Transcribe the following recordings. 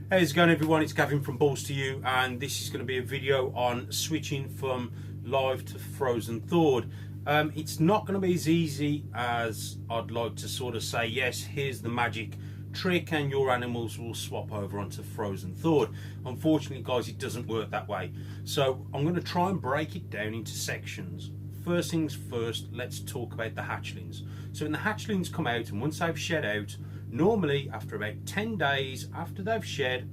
How's it going, everyone? It's Gavin from Balls to You, and this is going to be a video on switching from live to frozen thawed. It's not going to be as easy as I'd like to sort of say, yes, here's the magic trick and your animals will swap over onto frozen thawed. Unfortunately, guys, it doesn't work that way. So I'm going to try and break it down into sections. First things first, let's talk about the hatchlings. So when the hatchlings come out, and once they've shed out, normally after about 10 days after they've shed,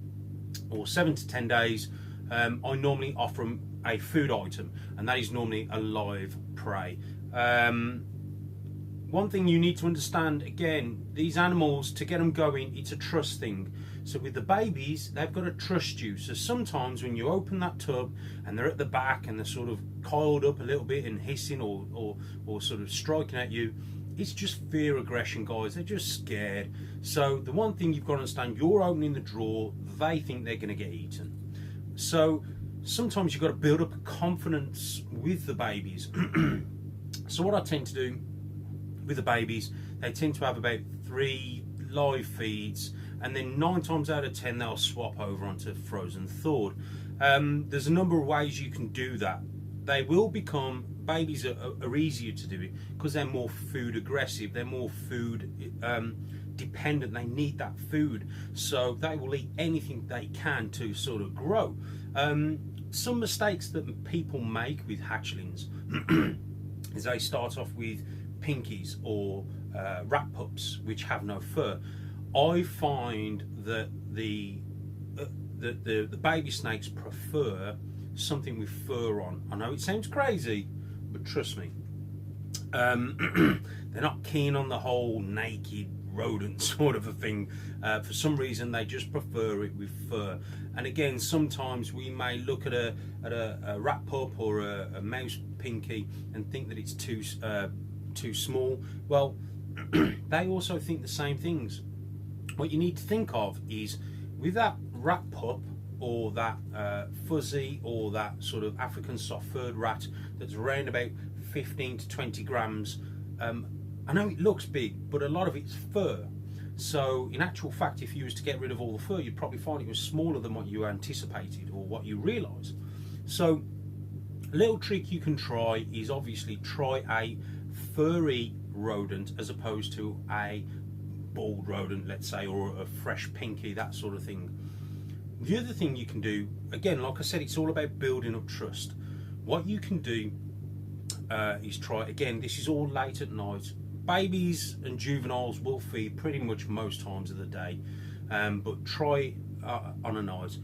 or 7 to 10 days, I normally offer them a food item, and that is normally a live prey. One thing you need to understand, again, these animals, to get them going, it's a trust thing. So with the babies, they've got to trust you. So sometimes when you open that tub and they're at the back and they're sort of coiled up a little bit and hissing or sort of striking at you, it's just fear aggression, guys. They're just scared. So the one thing you've got to understand, you're opening the drawer, they think they're going to get eaten. So sometimes you've got to build up a confidence with the babies. So what I tend to do with the babies, they tend to have about 3 live feeds, and then 9 times out of 10 they'll swap over onto frozen thawed. There's a number of ways you can do that. They will become, babies are easier to do it because they're more food aggressive, they're more food dependent, they need that food, so they will eat anything they can to sort of grow. Some mistakes that people make with hatchlings is they start off with pinkies or rat pups which have no fur. I find that the baby snakes prefer something with fur on. I know it sounds crazy, but trust me, they're not keen on the whole naked rodent sort of a thing. For some reason they just prefer it with fur. And again, sometimes we may look at a rat pup or a mouse pinky and think that it's too small. Well, they also think the same things. What you need to think of is, with that rat pup or that fuzzy or that sort of African soft-furred rat that's around about 15 to 20 grams, I know it looks big, but a lot of it's fur. So in actual fact, if you was to get rid of all the fur, you'd probably find it was smaller than what you anticipated or what you realised. So a little trick you can try is obviously try a furry rodent as opposed to a bald rodent, let's say, or a fresh pinky, that sort of thing. The other thing you can do, again, like I said, it's all about building up trust. What you can do is try, again, this is all late at night. Babies and juveniles will feed pretty much most times of the day, but try on a night.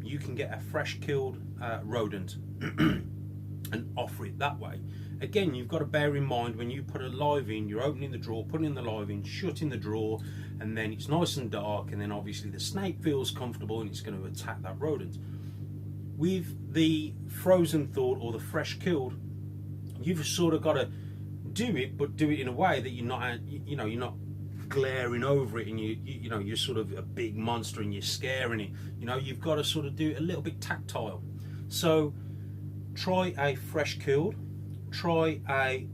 You can get a fresh killed rodent and offer it that way. Again, you've got to bear in mind, when you put a live in, you're opening the drawer, putting the live in, shutting the drawer, and then it's nice and dark, and then obviously the snake feels comfortable and it's going to attack that rodent. With the frozen thawed or the fresh killed, you've sort of got to do it, but do it in a way that you're not, you're not glaring over it and you're sort of a big monster and you're scaring it. You've got to sort of do it a little bit tactile. So try a fresh killed, try a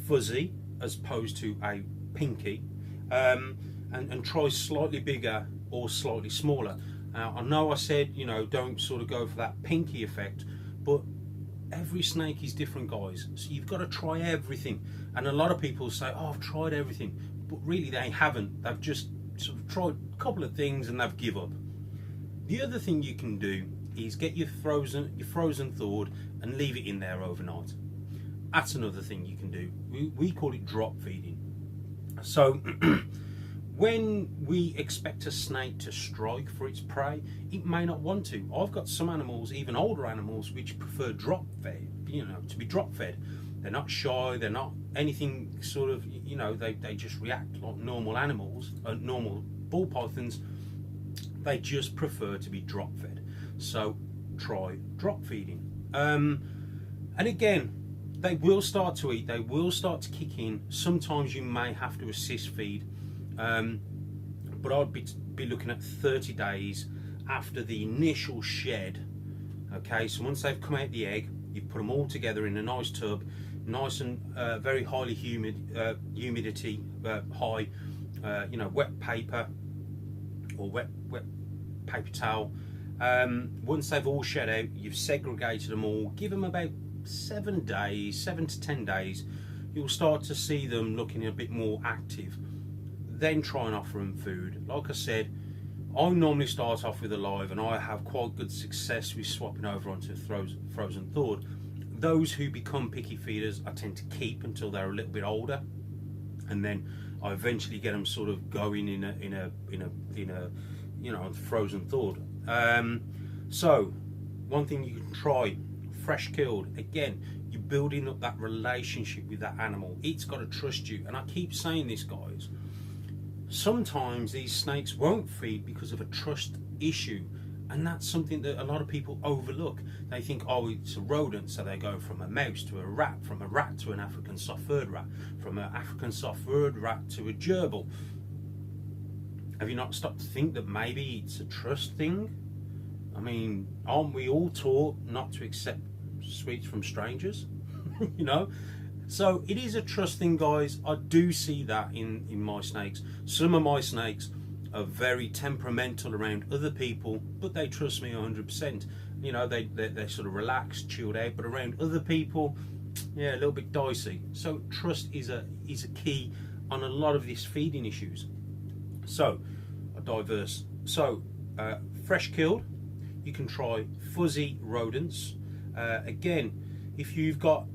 fuzzy as opposed to a pinky, and try slightly bigger or slightly smaller. Now, I know I said, don't sort of go for that pinky effect, but every snake is different, guys, so you've got to try everything. And a lot of people say, oh, I've tried everything, but really they haven't. They've just sort of tried a couple of things and they've give up. The other thing you can do is get your frozen thawed and leave it in there overnight. That's another thing you can do. We call it drop feeding. So when we expect a snake to strike for its prey, it may not want to. I've got some animals, even older animals, which prefer drop fed, to be drop fed. They're not shy, they're not anything sort of, they just react like normal animals, normal ball pythons. They just prefer to be drop fed. So try drop feeding. And again, they will start to eat, they will start to kick in. Sometimes you may have to assist feed. But I'd be looking at 30 days after the initial shed. Okay, so once they've come out the egg, you put them all together in a nice tub, nice and very highly humidity high, wet paper, or wet paper towel. Once they've all shed out, you've segregated them all, give them about 7 to 10 days, you'll start to see them looking a bit more active. Then try and offer them food. Like I said, I normally start off with alive, and I have quite good success with swapping over onto frozen thawed. Those who become picky feeders, I tend to keep until they're a little bit older, and then I eventually get them sort of going in a you know, frozen thawed. So one thing you can try, fresh killed. Again, you're building up that relationship with that animal. It's got to trust you, and I keep saying this, guys. Sometimes these snakes won't feed because of a trust issue, and that's something that a lot of people overlook. They think, oh, it's a rodent, so they go from a mouse to a rat, from a rat to an African soft-furred rat, from an African soft-furred rat to a gerbil. Have you not stopped to think that maybe it's a trust thing? I mean, aren't we all taught not to accept sweets from strangers? You know? So it is a trust thing, guys. I do see that in my snakes. Some of my snakes are very temperamental around other people, but they trust me 100%. You know, they're sort of relaxed, chilled out, but around other people, yeah, a little bit dicey. So trust is a key on a lot of these feeding issues. So, diverse. So, fresh killed, you can try fuzzy rodents. Again, if you've got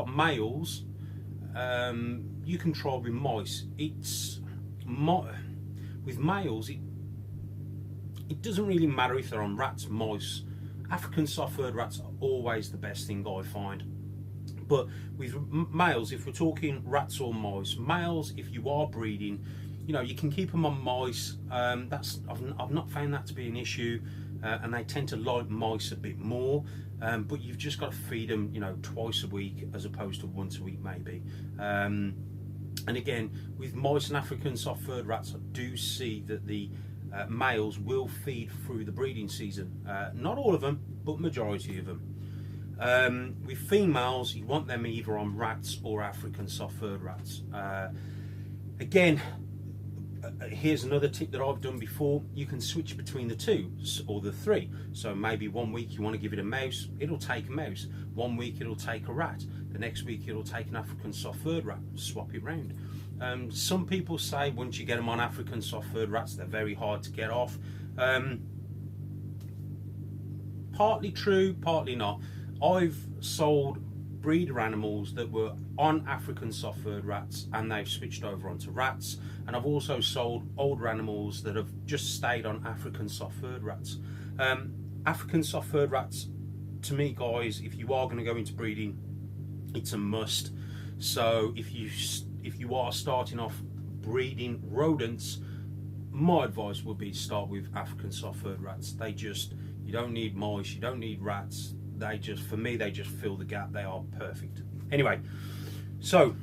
males, you can try with mice. With males, it doesn't really matter if they're on rats, mice. African soft-furred rats are always the best thing I find. But with males, if we're talking rats or mice, males, if you are breeding, you know, you can keep them on mice. I've not found that to be an issue, and they tend to like mice a bit more. But you've just got to feed them, you know, twice a week as opposed to once a week maybe. And again, with mice and African soft-furred rats, I do see that the males will feed through the breeding season. Not all of them, but majority of them. With females, you want them either on rats or African soft-furred rats. Again, here's another tip that I've done before. You can switch between the two or the three. So maybe 1 week you want to give it a mouse, it'll take a mouse. 1 week it'll take a rat. The next week it'll take an African soft-furred rat. Swap it round. Some people say once you get them on African soft-furred rats, they're very hard to get off. Partly true, partly not. I've sold breeder animals that were on African soft-furred rats and they've switched over onto rats, and I've also sold older animals that have just stayed on African soft-furred rats. African soft-furred rats, to me, guys, if you are going to go into breeding, it's a must. So if you are starting off breeding rodents, my advice would be to start with African soft-furred rats. You don't need mice, you don't need rats. For me, they just fill the gap. They are perfect. Anyway, so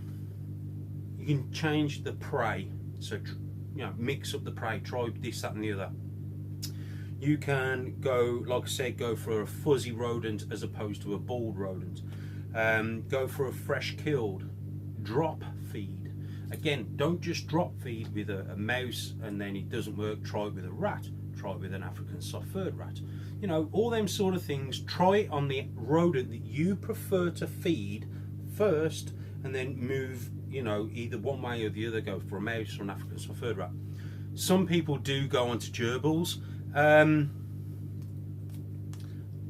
you can change the prey. So, you know, mix up the prey. Try this, that, and the other. You can go, like I said, go for a fuzzy rodent as opposed to a bald rodent. Go for a fresh killed. Drop feed. Again, don't just drop feed with a mouse and then it doesn't work. Try it with a rat. Try it with an African soft-furred rat. You know, all them sort of things. Try it on the rodent that you prefer to feed first, and then move, you know, either one way or the other. Go for a mouse or an African soft-furred rat. Some people do go onto gerbils.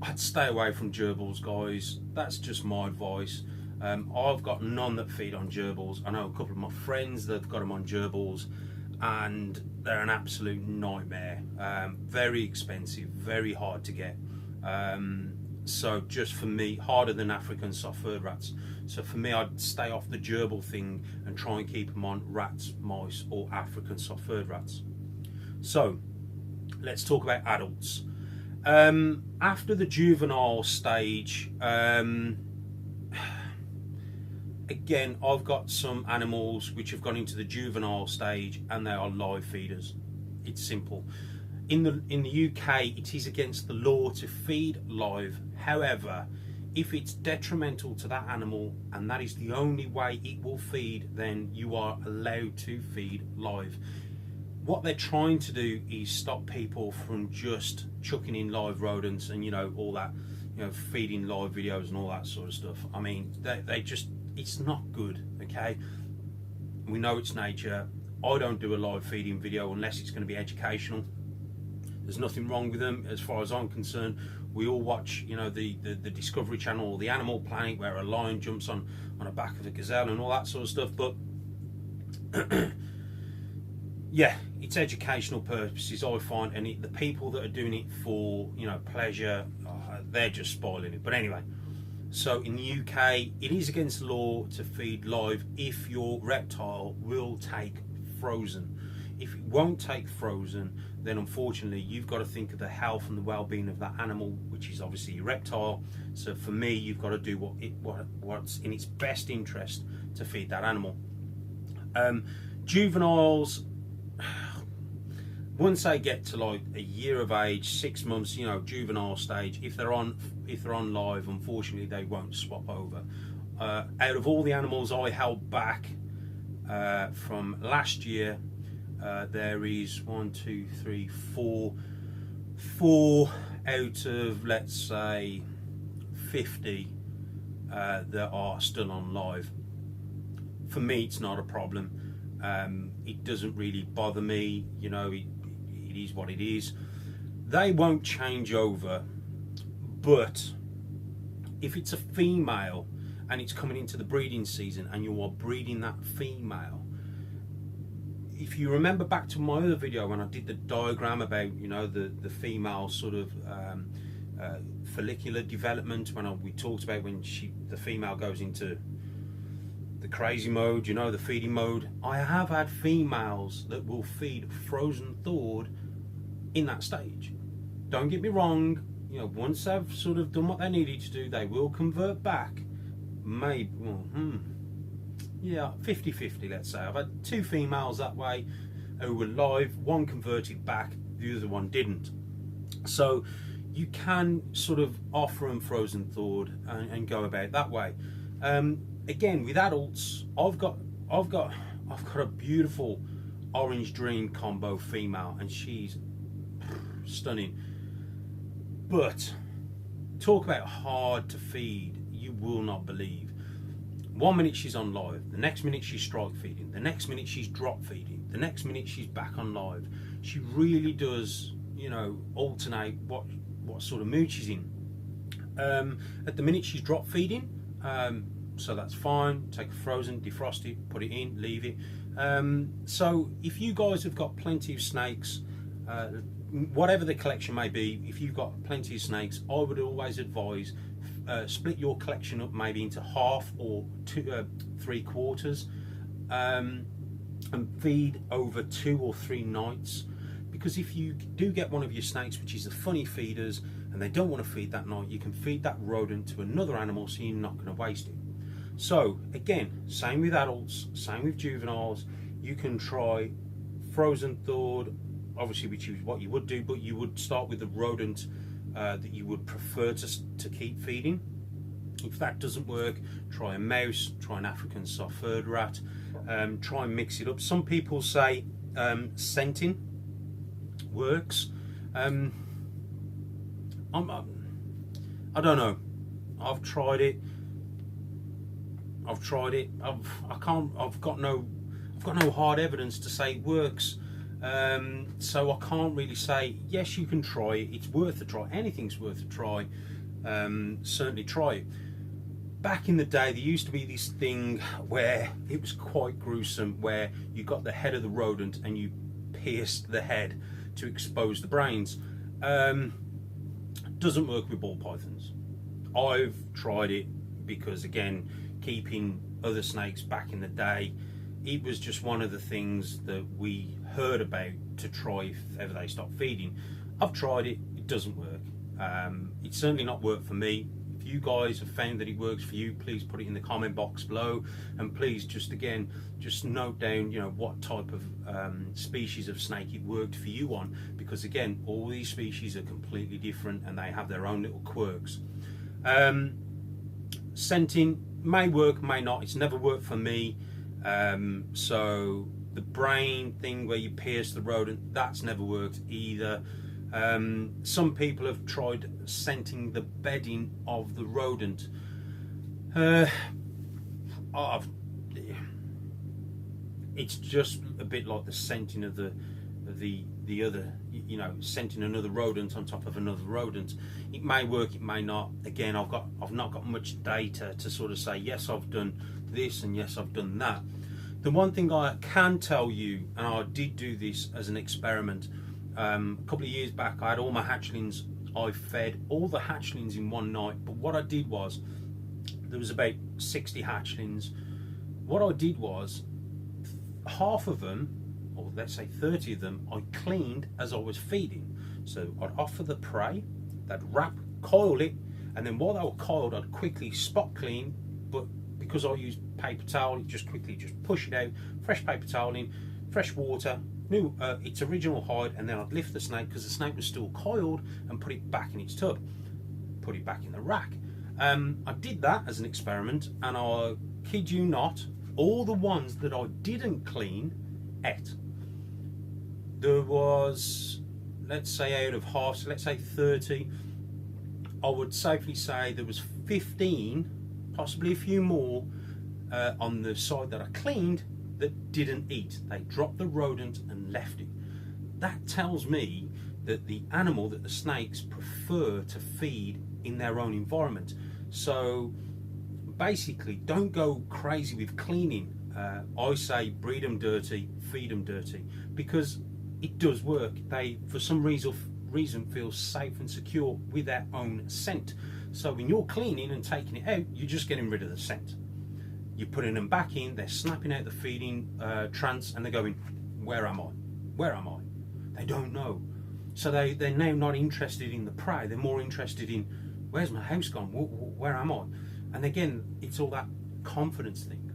I'd stay away from gerbils, guys. That's just my advice. I've got none that feed on gerbils. I know a couple of my friends that have got them on gerbils, and they're an absolute nightmare. Very expensive, very hard to get. So just for me, harder than African soft-furred rats. So for me, I'd stay off the gerbil thing and try and keep them on rats, mice, or African soft-furred rats. So let's talk about adults. After the juvenile stage, again, I've got some animals which have gone into the juvenile stage and they are live feeders. It's simple. In the UK, it is against the law to feed live. However, if it's detrimental to that animal and that is the only way it will feed, then you are allowed to feed live. what they're trying to do is stop people from just chucking in live rodents and, you know, all that, you know, feeding live videos and all that sort of stuff. I mean, they just, it's not good, okay? We know it's nature. I don't do a live feeding video unless it's going to be educational. There's nothing wrong with them as far as I'm concerned. We all watch, you know, the Discovery Channel or the Animal Planet, where a lion jumps on the back of a gazelle and all that sort of stuff. But yeah, it's educational purposes, I find, and the people that are doing it for, you know, pleasure, they're just spoiling it. But anyway, so in the UK, it is against the law to feed live if your reptile will take frozen. If it won't take frozen, then unfortunately you've got to think of the health and the well-being of that animal, which is obviously your reptile. So for me, you've got to do what's in its best interest to feed that animal. Juveniles, once they get to like a year of age, 6 months, you know, juvenile stage, if they're on live, unfortunately they won't swap over. Out of all the animals I held back from last year, there is 4 out of, let's say, 50 that are still on live. For me, it's not a problem. It doesn't really bother me, you know, it is what it is. They won't change over, but if it's a female and it's coming into the breeding season and you are breeding that female, if you remember back to my other video when I did the diagram about, you know, the female sort of follicular development, when we talked about when the female goes into the crazy mode, you know, the feeding mode, I have had females that will feed frozen thawed in that stage. Don't get me wrong, you know, once they've sort of done what they needed to do, they will convert back. Maybe, yeah, 50-50, let's say. I've had 2 females that way who were live, one converted back, the other one didn't. So you can sort of offer them frozen thawed and go about that way. Again, with adults, I've got a beautiful Orange Dream combo female, and she's stunning. But talk about hard to feed, you will not believe. 1 minute she's on live, the next minute she's strike feeding, the next minute she's drop feeding, the next minute she's back on live. She really does, you know, alternate what sort of mood she's in. At the minute she's drop feeding, so that's fine. Take a frozen, defrost it, put it in, leave it. So if you guys have got plenty of snakes, whatever the collection may be, if you've got plenty of snakes, I would always advise split your collection up maybe into half or 3/4, and feed over 2 or 3 nights. Because if you do get one of your snakes which is the funny feeders and they don't want to feed that night, you can feed that rodent to another animal, so you're not going to waste it. So again, same with adults, same with juveniles. You can try frozen thawed, obviously, which is what you would do, but you would start with the rodent that you would prefer to keep feeding. If that doesn't work, try a mouse, try an African soft-furred rat, try and mix it up. Some people say scenting works. I don't know. I've tried it. I've got no hard evidence to say it works. So I can't really say, yes, you can try it. It's worth a try. Anything's worth a try. Certainly try it. Back in the day, there used to be this thing where it was quite gruesome, where you got the head of the rodent and you pierced the head to expose the brains. Doesn't work with ball pythons. I've tried it because, again, keeping other snakes back in the day, it was just one of the things that we heard about to try if ever they stop feeding. I've tried it, it doesn't work. It's certainly not worked for me. If you guys have found that it works for you, please put it in the comment box below, and please just note down, you know, what type of species of snake it worked for you on, because again, all these species are completely different and they have their own little quirks. Scenting may work, may not. It's never worked for me. So The brain thing where you pierce the rodent, that's never worked either. Some people have tried scenting the bedding of the rodent. It's just a bit like the scenting of the other, you know, scenting another rodent on top of another rodent. It may work, it may not. Again, I've not got much data to sort of say yes, I've done this and yes, I've done that. The one thing I can tell you, and I did do this as an experiment a couple of years back, I had all my hatchlings, I fed all the hatchlings in one night, but what I did was, there was about 60 hatchlings. What I did was, half of them, or let's say 30 of them, I cleaned as I was feeding. So I'd offer the prey, they'd wrap, coil it, and then while they were coiled, I'd quickly spot clean, but because I used paper towel, just quickly just push it out, fresh paper towel in, fresh water, new its original hide, and then I'd lift the snake because the snake was still coiled and put it back in its tub, put it back in the rack. I did that as an experiment, and I kid you not, all the ones that I didn't clean ate. There was, let's say out of half, so let's say 30, I would safely say there was 15, possibly a few more, on the side that I cleaned that didn't eat. They dropped the rodent and left it. That tells me that the animal, that the snakes prefer to feed in their own environment. So basically, don't go crazy with cleaning. I say breed them dirty, feed them dirty, because it does work. They, for some reason, feel safe and secure with their own scent. So when you're cleaning and taking it out, you're just getting rid of the scent. You're putting them back in, they're snapping out the feeding trance, and they're going, where am I? Where am I? They don't know. So they're now not interested in the prey, they're more interested in, where's my house gone? Where am I? And again, it's all that confidence thing.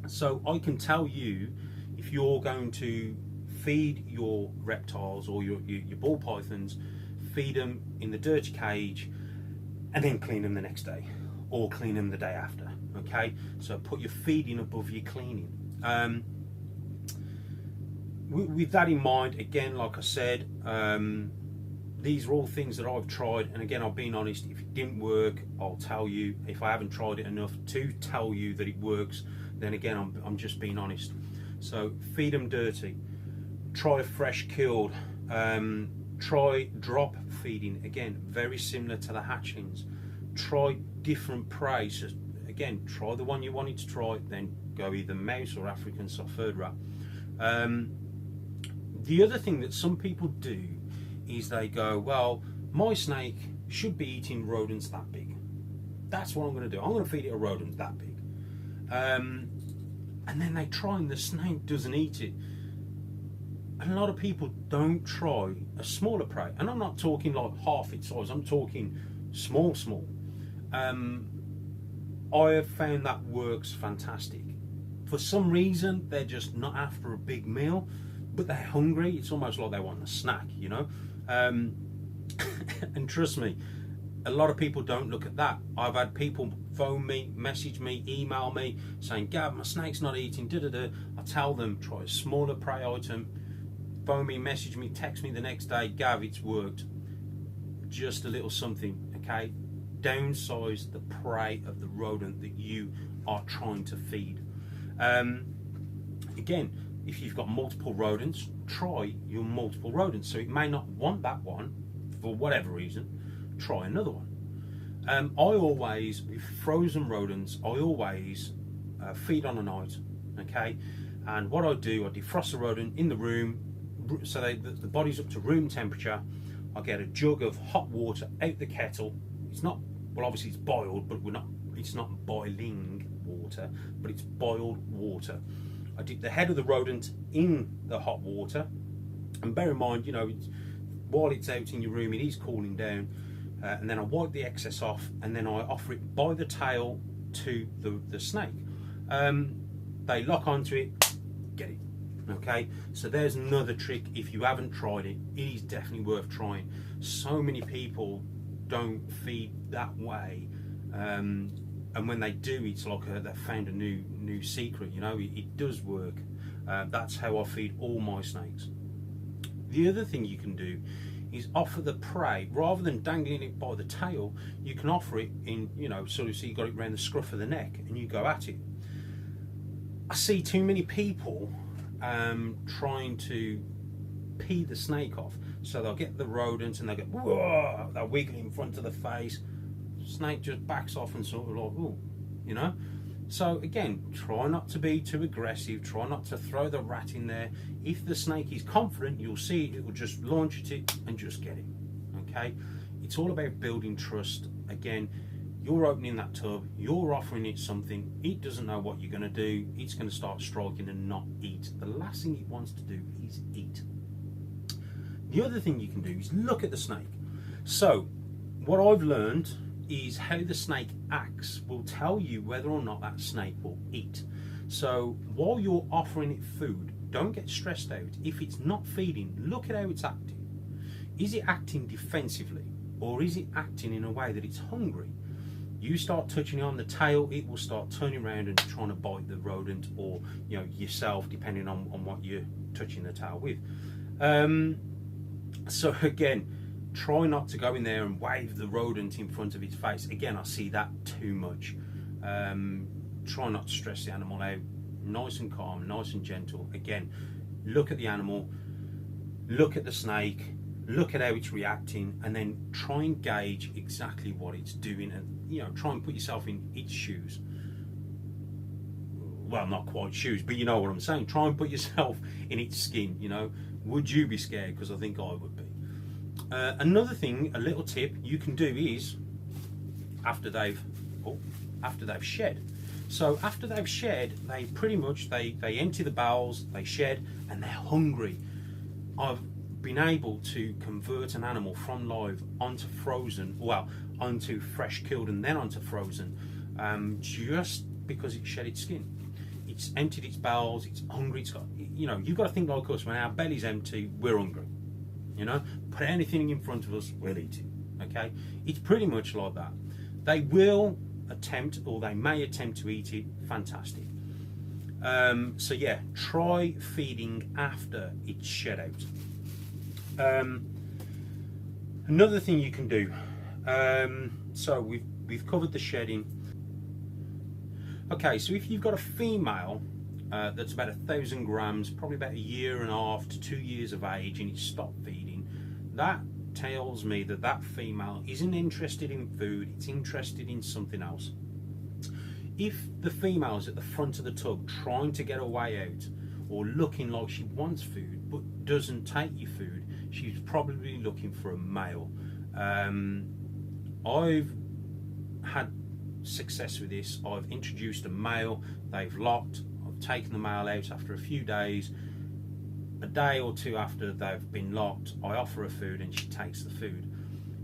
So I can tell you, if you're going to feed your reptiles or your ball pythons, feed them in the dirty cage and then clean them the next day, or clean them the day after. Okay, so put your feeding above your cleaning. With that in mind, again, like I said, these are all things that I've tried, and again, I've been honest. If it didn't work, I'll tell you. If I haven't tried it enough to tell you that it works, then again, I'm just being honest. So feed them dirty, try fresh killed, try drop feeding, again, very similar to the hatchlings. Try different prey. So again, try the one you wanted to try, then go either mouse or African soft-furred rat. The other thing that some people do is they go, well, my snake should be eating rodents that big. That's what I'm going to do. I'm going to feed it a rodent that big. And then they try and the snake doesn't eat it. And a lot of people don't try a smaller prey. And I'm not talking like half its size, I'm talking small. I have found that works fantastic. For some reason, they're just not after a big meal, but they're hungry. It's almost like they want a snack, you know. And trust me, a lot of people don't look at that. I've had people phone me, message me, email me, saying, Gav, my snake's not eating, I tell them, try a smaller prey item. Phone me, message me, text me the next day, Gav, it's worked. Just a little something, okay? Downsize the prey of the rodent that you are trying to feed. Again, if you've got multiple rodents, try your multiple rodents. So it may not want that one for whatever reason, try another one. I always, with frozen rodents, I always feed on a night, okay? And what I do, I defrost the rodent in the room, so the body's up to room temperature. I get a jug of hot water out the kettle. It's not, well, obviously it's boiled, but it's not boiling water, but it's boiled water. I dip the head of the rodent in the hot water, and bear in mind, you know, while it's out in your room, it is cooling down, and then I wipe the excess off, and then I offer it by the tail to the snake. They lock onto it, get it. Okay, so there's another trick. If you haven't tried it, it is definitely worth trying. So many people don't feed that way, and when they do, it's like they've found a new secret. You know, it does work. That's how I feed all my snakes. The other thing you can do is offer the prey rather than dangling it by the tail. You can offer it in, sort of, so you got it around the scruff of the neck and you go at it. I see too many people trying to pee the snake off. So they'll get the rodent and they go, whoa, they'll wiggle in front of the face. Snake just backs off and sort of like, ooh, So again, try not to be too aggressive. Try not to throw the rat in there. If the snake is confident, you'll see it will just launch at it and just get it. Okay? It's all about building trust. Again, you're opening that tub, you're offering it something, it doesn't know what you're going to do, it's going to start striking and not eat. The last thing it wants to do is eat. The other thing you can do is look at the snake. So, what I've learned is how the snake acts will tell you whether or not that snake will eat. So, while you're offering it food, don't get stressed out. If it's not feeding, look at how it's acting. Is it acting defensively, or is it acting in a way that it's hungry? You start touching it on the tail, it will start turning around and trying to bite the rodent, or yourself, depending on what you're touching the tail with. So again, try not to go in there and wave the rodent in front of its face. Again, I see that too much. Try not to stress the animal out. Nice and calm, nice and gentle. Again, look at the animal, look at the snake, look at how it's reacting, and then try and gauge exactly what it's doing, and try and put yourself in its shoes. Well, not quite shoes, but you know what I'm saying. Try and put yourself in its skin. Would you be scared? Because I think I would be. Another thing, a little tip you can do is after they've shed. So after they've shed, they pretty much they empty the bowels, they shed, and they're hungry. I've been able to convert an animal from live onto frozen, onto fresh killed and then onto frozen, just because it shed its skin. It's emptied its bowels, it's hungry, it's got, you've got to think like us. When our belly's empty, we're hungry. Put anything in front of us, we'll eat it. Okay? It's pretty much like that. They will attempt, or they may attempt to eat it. Fantastic. So yeah, try feeding after it's shed out. Another thing you can do, so we've covered the shedding. Okay, so if you've got a female that's about 1,000 grams, probably about 1.5 to 2 years of age, and it's stopped feeding, that tells me that that female isn't interested in food, it's interested in something else. If the female's at the front of the tub trying to get her way out, or looking like she wants food but doesn't take your food, she's probably looking for a male. I've had success with this. I've introduced a male, they've locked, I've taken the male out after a few days. A day or two after they've been locked, I offer her food and she takes the food.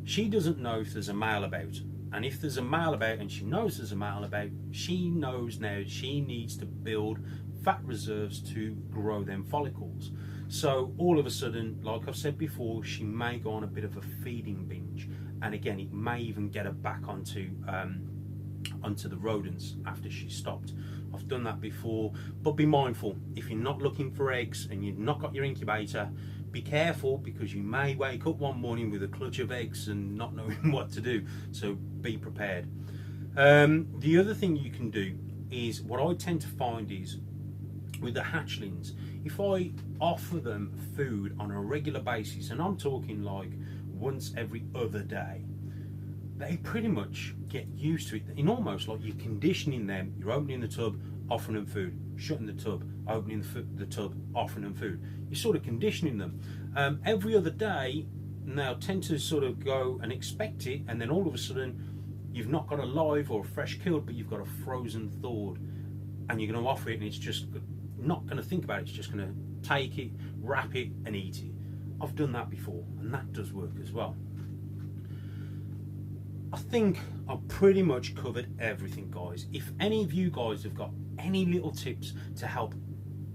She doesn't know if there's a male about, and if there's a male about and she knows there's a male about, she knows now she needs to build fat reserves to grow them follicles. So all of a sudden, like I've said before, she may go on a bit of a feeding binge, and again it may even get her back onto the rodents after she's stopped. I've done that before, but be mindful. If you're not looking for eggs and you've not got your incubator, be careful, because you may wake up one morning with a clutch of eggs and not knowing what to do. So be prepared. The other thing you can do is, what I tend to find is with the hatchlings, if I offer them food on a regular basis, and I'm talking like once every other day, they pretty much get used to it, in almost like you're conditioning them. You're opening the tub, offering them food, shutting the tub, opening the tub, offering them food. You're sort of conditioning them. Every other day, they'll tend to sort of go and expect it, and then all of a sudden, you've not got a live or a fresh killed, but you've got a frozen thawed, and you're going to offer it, and it's just not going to think about it. It's just going to take it, wrap it, and eat it. I've done that before, and that does work as well. I think I've pretty much covered everything, guys. If any of you guys have got any little tips to help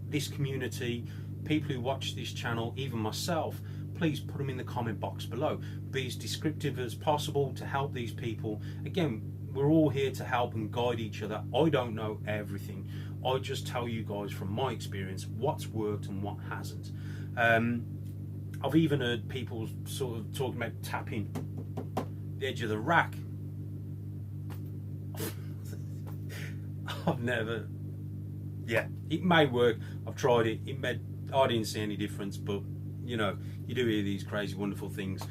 this community, people who watch this channel, even myself, please put them in the comment box below. Be as descriptive as possible to help these people. Again, we're all here to help and guide each other. I don't know everything. I just tell you guys from my experience what's worked and what hasn't. I've even heard people sort of talking about tapping the edge of the rack. I've never, yeah, it may work. I've tried it. I didn't see any difference, but you know, you do hear these crazy, wonderful things.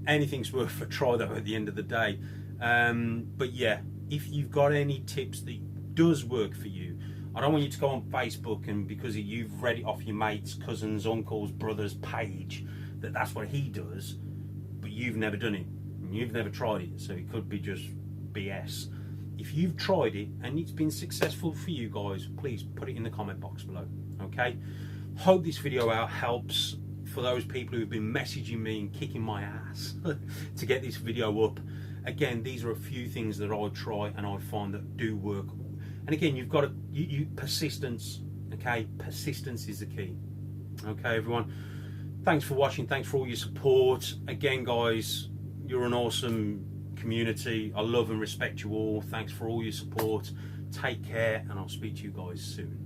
Anything's worth a try though at the end of the day. But yeah, if you've got any tips that does work for you, I don't want you to go on Facebook and because you've read it off your mate's, cousin's, uncle's, brother's page that's what he does, but you've never done it and you've never tried it, so it could be just BS. If you've tried it and it's been successful for you guys, please put it in the comment box below. Okay, hope this video out helps for those people who've been messaging me and kicking my ass to get this video up. Again, these are a few things that I try and I find that do work. And again, you've got to persistence. Okay, persistence is the key. Okay, everyone, thanks for watching. Thanks for all your support. Again, guys, you're an awesome community. I love and respect you all. Thanks for all your support. Take care, and I'll speak to you guys soon.